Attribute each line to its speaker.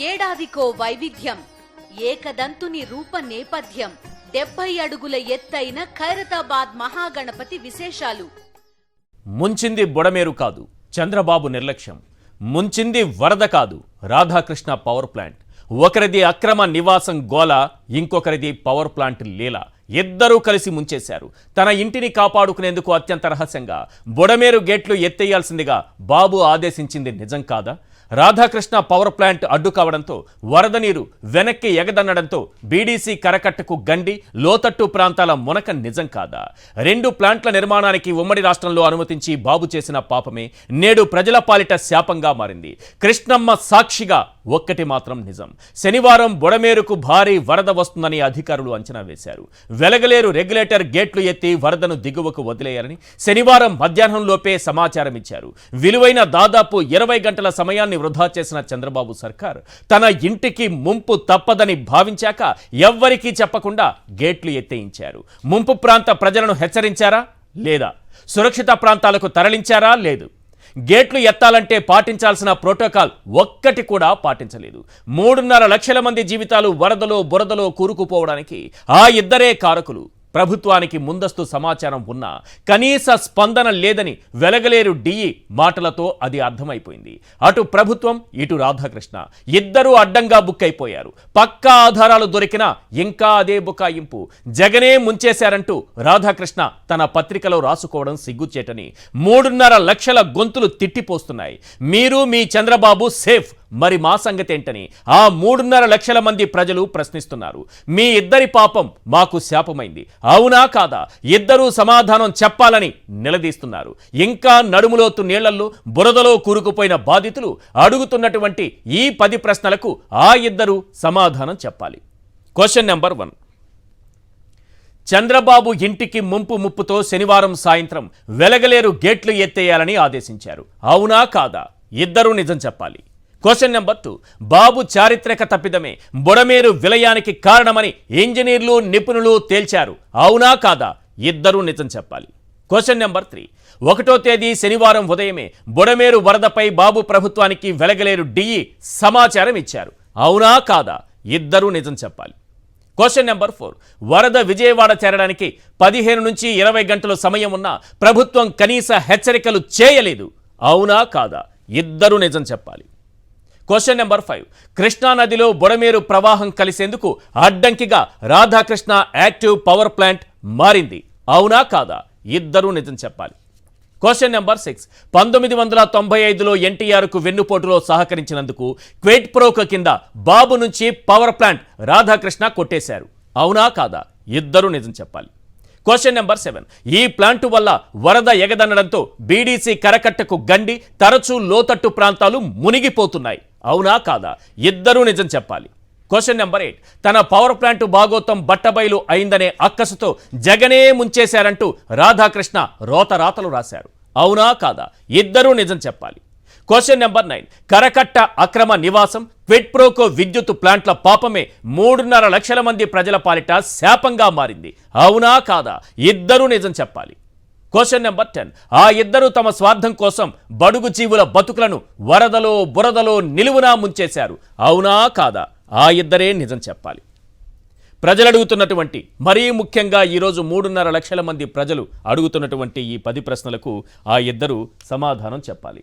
Speaker 1: ఏడాదికో వైవిధ్యం, ఏకదంతుని రూప నేపథ్యం, 70 అడుగుల ఎత్తైన ఖైరతాబాద్ మహాగణపతి విశేషాలు.
Speaker 2: ముంచింది బుడమేరు కాదు, చంద్రబాబు నిర్లక్ష్యం. ముంచింది వరద కాదు, రాధాకృష్ణ పవర్ ప్లాంట్. ఒకరిది అక్రమ నివాసం గోల, ఇంకొకరిది పవర్ ప్లాంట్ లీల. ఇద్దరూ కలిసి ముంచేశారు. తన ఇంటిని కాపాడుకునేందుకు అత్యంత రహస్యంగా బుడమేరు గేట్లు ఎత్తేయాల్సిందిగా బాబు ఆదేశించింది నిజం కాదా? రాధాకృష్ణ పవర్ ప్లాంట్ అడ్డు కావడంతో వరద నీరు వెనక్కి ఎగదన్నడంతో బీడీసీ కరకట్టకు గండి, లోతట్టు ప్రాంతాల మునక నిజం కాదా? 2 ప్లాంట్ల నిర్మాణానికి ఉమ్మడి రాష్ట్రంలో అనుమతించి బాబు చేసిన పాపమే నేడు ప్రజల పాలిట శాపంగా మారింది. కృష్ణమ్మ సాక్షిగా ఒక్కటి మాత్రం నిజం. శనివారం బుడమేరుకు భారీ వరద వస్తుందని అధికారులు అంచనా వేశారు. వెలగలేరు రెగ్యులేటర్ గేట్లు ఎత్తి వరదను దిగువకు వదిలేయాలని శనివారం మధ్యాహ్నంలోపే సమాచారం ఇచ్చారు. విలువైన దాదాపు 20 గంటల సమయాన్ని వృధా చేసిన చంద్రబాబు సర్కార్ తన ఇంటికి ముంపు తప్పదని భావించాక ఎవ్వరికీ చెప్పకుండా గేట్లు ఎత్తేయించారు. ముంపు ప్రాంత ప్రజలను హెచ్చరించారా? లేదా? సురక్షిత ప్రాంతాలకు తరలించారా? లేదు. గేట్లు ఎత్తాలంటే పాటించాల్సిన ప్రోటోకాల్ ఒక్కటి కూడా పాటించలేదు. 3.5 లక్షల మంది జీవితాలు వరదలో బురదలో కూరుకుపోవడానికి ఆ ఇద్దరే కారకులు. ప్రభుత్వానికి ముందస్తు సమాచారం ఉన్నా కనీస స్పందన లేదని వెలగలేరు డిఈ మాటలతో అది అర్థమైపోయింది. అటు ప్రభుత్వం, ఇటు రాధాకృష్ణ ఇద్దరూ అడ్డంగా బుక్ అయిపోయారు. పక్కా ఆధారాలు దొరికినా ఇంకా అదే బుకాయింపు. జగనే ముంచేశారంటూ రాధాకృష్ణ తన పత్రికలో రాసుకోవడం సిగ్గుచేటని 3.5 లక్షల గొంతులు తిట్టిపోస్తున్నాయి. మీరు మీ చంద్రబాబు సేఫ్, మరి మా సంగతి ఏంటని ఆ 3.5 లక్షల మంది ప్రజలు ప్రశ్నిస్తున్నారు. మీ ఇద్దరి పాపం మాకు శాపమైంది, అవునా కాదా? ఇద్దరూ సమాధానం చెప్పాలని నిలదీస్తున్నారు. ఇంకా నడుములోతు నీళ్లలో బురదలో కూరుకుపోయిన బాధితులు అడుగుతున్నటువంటి ఈ 10 ప్రశ్నలకు ఆ ఇద్దరు సమాధానం చెప్పాలి. Question number 1. చంద్రబాబు ఇంటికి ముప్పుతో శనివారం సాయంత్రం వెలగలేరు గేట్లు ఎత్తేయాలని ఆదేశించారు, అవునా కాదా? ఇద్దరూ నిజం చెప్పాలి. Question number 2. బాబు చారిత్రక తప్పిదమే బుడమేరు విలయానికి కారణమని ఇంజనీర్లు, నిపుణులు తేల్చారు, అవునా కాదా? ఇద్దరూ నిజం చెప్పాలి. Question number 3. 1వ తేదీ శనివారం ఉదయమే బుడమేరు వరదపై బాబు ప్రభుత్వానికి వెలగలేరు డిఈ సమాచారం ఇచ్చారు, అవునా కాదా? ఇద్దరూ నిజం చెప్పాలి. Question number 4. వరద విజయవాడ చేరడానికి 15 నుంచి 20 గంటల సమయం ఉన్నా ప్రభుత్వం కనీస హెచ్చరికలు చేయలేదు, అవునా కాదా? ఇద్దరూ నిజం చెప్పాలి. Question number 5. కృష్ణానదిలో బుడమేరు ప్రవాహం కలిసేందుకు అడ్డంకిగా రాధాకృష్ణ యాక్టివ్ పవర్ ప్లాంట్ మారింది, అవునా కాదా? ఇద్దరూ నిజం చెప్పాలి. Question number 6. 1995లో ఎన్టీఆర్కు వెన్నుపోటులో సహకరించినందుకు క్వెట్ ప్రోకో కింద బాబు నుంచి పవర్ ప్లాంట్ రాధాకృష్ణ కొట్టేశారు, అవునా కాదా? ఇద్దరూ నిజం చెప్పాలి. Question number 7. ఈ ప్లాంటు వల్ల వరద ఎగదన్నడంతో బీడీసీ కరకట్టకు గండి, తరచూ లోతట్టు ప్రాంతాలు మునిగిపోతున్నాయి, అవునా కాదా? ఇద్దరూ నిజం చెప్పాలి. Question number 8. తన పవర్ ప్లాంటు భాగోతం బట్టబయలు అయిందనే అక్కసుతో జగనే ముంచేశారంటూ రాధాకృష్ణ రోతరాతలు రాశారు, అవునా కాదా? ఇద్దరూ నిజం చెప్పాలి. Question number 9. కరకట్ట అక్రమ నివాసం, క్విడ్ ప్రోకో విద్యుత్ ప్లాంట్ల పాపమే 3.5 లక్షల మంది ప్రజల పాలిట శాపంగా మారింది, అవునా కాదా? ఇద్దరూ నిజం చెప్పాలి. Question number 10. ఆ ఇద్దరు తమ స్వార్థం కోసం బడుగు జీవుల బతుకులను వరదలో బురదలో నిలువునా ముంచేశారు, అవునా కాదా? ఆ ఇద్దరే నిజం చెప్పాలి. ప్రజలు అడుగుతున్నటువంటి, మరీ ముఖ్యంగా ఈరోజు 3.5 లక్షల మంది ప్రజలు అడుగుతున్నటువంటి ఈ 10 ప్రశ్నలకు ఆ ఇద్దరు సమాధానం చెప్పాలి.